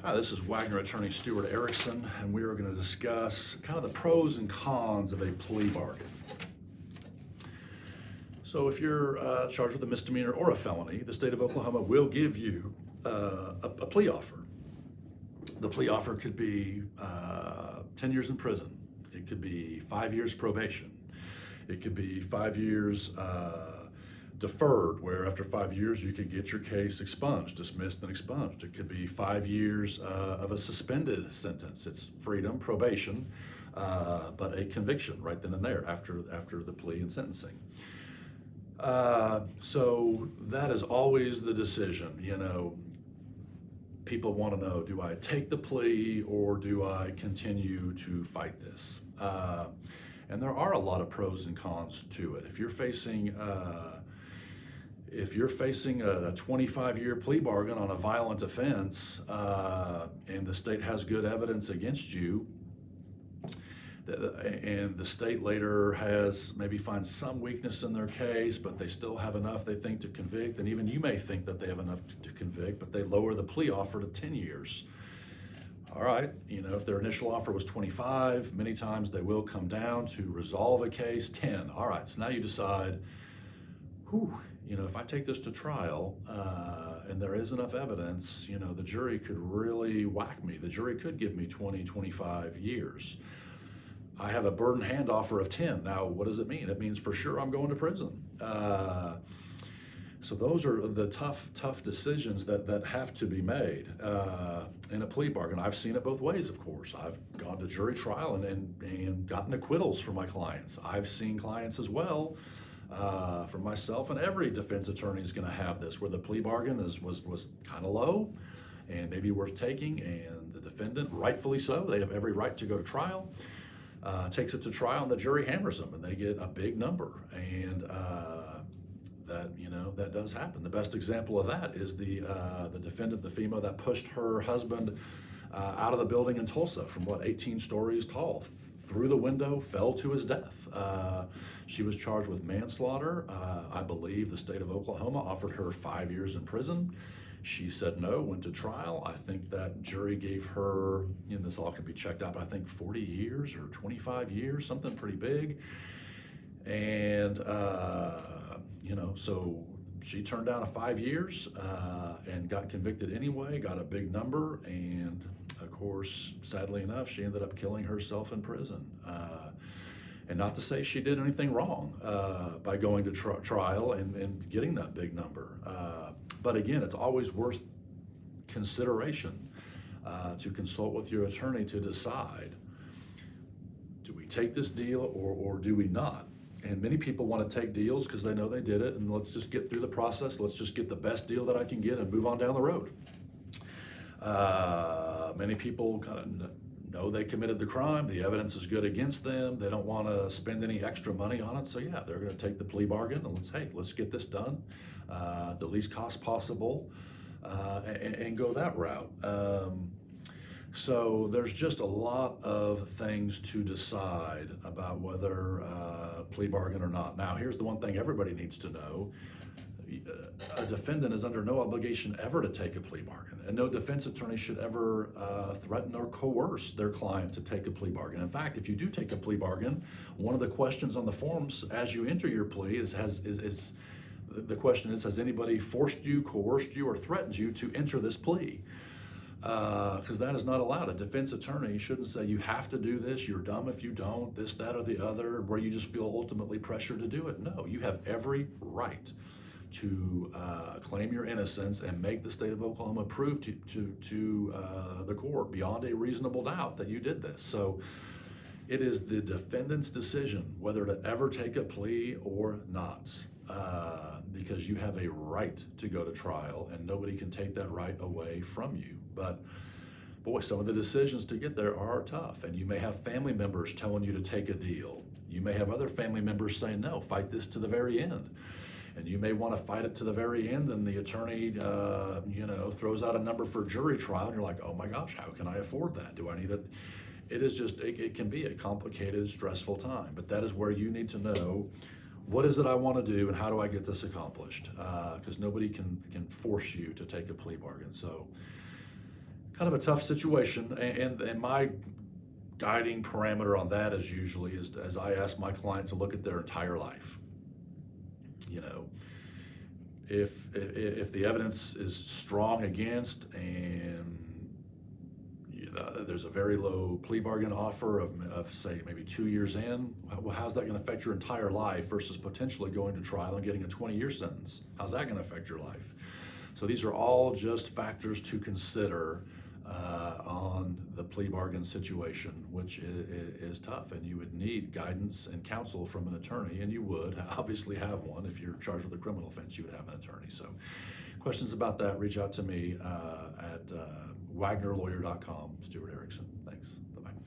Hi, this is Wagner attorney Stuart Erickson, and we are going to discuss kind of the pros and cons of a plea bargain. So if you're charged with a misdemeanor or a felony, the state of Oklahoma will give you a plea offer. The plea offer could be 10 years in prison. It could be 5 years probation. It could be 5 years deferred, where after 5 years you could get your case expunged, dismissed and expunged. It could be 5 years of a suspended sentence. It's freedom, probation, but a conviction right then and there after the plea and sentencing. So that is always the decision. You know, people want to know, do I take the plea or do I continue to fight this? And there are a lot of pros and cons to it. If you're facing a 25-year plea bargain on a violent offense, and the state has good evidence against you, and the state later has maybe finds some weakness in their case, but they still have enough, they think, to convict, and even you may think that they have enough to convict, but they lower the plea offer to 10 years. All right, you know, if their initial offer was 25, many times they will come down to resolve a case 10. All right, so now you decide, you know, if I take this to trial and there is enough evidence, you know, the jury could really whack me. The jury could give me 20, 25 years. I have a burden hand offer of 10. Now, what does it mean? It means for sure I'm going to prison. So those are the tough decisions that have to be made in a plea bargain. I've seen it both ways, of course. I've gone to jury trial and gotten acquittals for my clients. I've seen clients as well, for myself, and every defense attorney is going to have this, where the plea bargain was kind of low and maybe worth taking, and the defendant, rightfully so, they have every right to go to trial, takes it to trial, and the jury hammers them, and they get a big number. And that does happen. The best example of that is the defendant, the female that pushed her husband out of the building in Tulsa from 18 stories tall, through the window, fell to his death. She was charged with manslaughter. I believe the state of Oklahoma offered her 5 years in prison. She said no, went to trial. I think that jury gave her, and this all can be checked out, but I think 40 years or 25 years, something pretty big. And so she turned down 5 years and got convicted anyway, got a big number, and of course, sadly enough, she ended up killing herself in prison. And not to say she did anything wrong by going to trial and getting that big number. But again, it's always worth consideration to consult with your attorney to decide, do we take this deal or do we not? And many people want to take deals because they know they did it, and let's just get through the process. Let's just get the best deal that I can get and move on down the road. Many people kind of know they committed the crime. The evidence is good against them. They don't want to spend any extra money on it. So yeah, they're going to take the plea bargain and let's get this done, the least cost possible, and go that route. So there's just a lot of things to decide about whether plea bargain or not. Now, here's the one thing everybody needs to know. A defendant is under no obligation ever to take a plea bargain, and no defense attorney should ever threaten or coerce their client to take a plea bargain. In fact, if you do take a plea bargain, one of the questions on the forms as you enter your plea the question is, has anybody forced you, coerced you, or threatened you to enter this plea? Because that is not allowed. A defense attorney shouldn't say you have to do this, you're dumb if you don't, this, that, or the other, where you just feel ultimately pressured to do it. No, you have every right to claim your innocence and make the state of Oklahoma prove to the court beyond a reasonable doubt that you did this. So it is the defendant's decision whether to ever take a plea or not, because you have a right to go to trial, and nobody can take that right away from you. But boy, some of the decisions to get there are tough, and you may have family members telling you to take a deal. You may have other family members saying, no, fight this to the very end. And you may want to fight it to the very end, and the attorney, throws out a number for jury trial, and you're like, oh my gosh, how can I afford that? Do I need it? It can be a complicated, stressful time, but that is where you need to know, what is it I want to do, and how do I get this accomplished? Because nobody can force you to take a plea bargain. So kind of a tough situation. And my guiding parameter on that is usually is as I ask my client to look at their entire life. You know, if the evidence is strong against, and there's a very low plea bargain offer of say maybe 2 years in, well, how's that going to affect your entire life versus potentially going to trial and getting a 20-year sentence? How's that going to affect your life? So these are all just factors to consider on the plea bargain situation, which is tough, and you would need guidance and counsel from an attorney, and you would obviously have one. If you're charged with a criminal offense, you would have an attorney. So questions about that, reach out to me at wagnerlawyer.com, Stuart Erickson.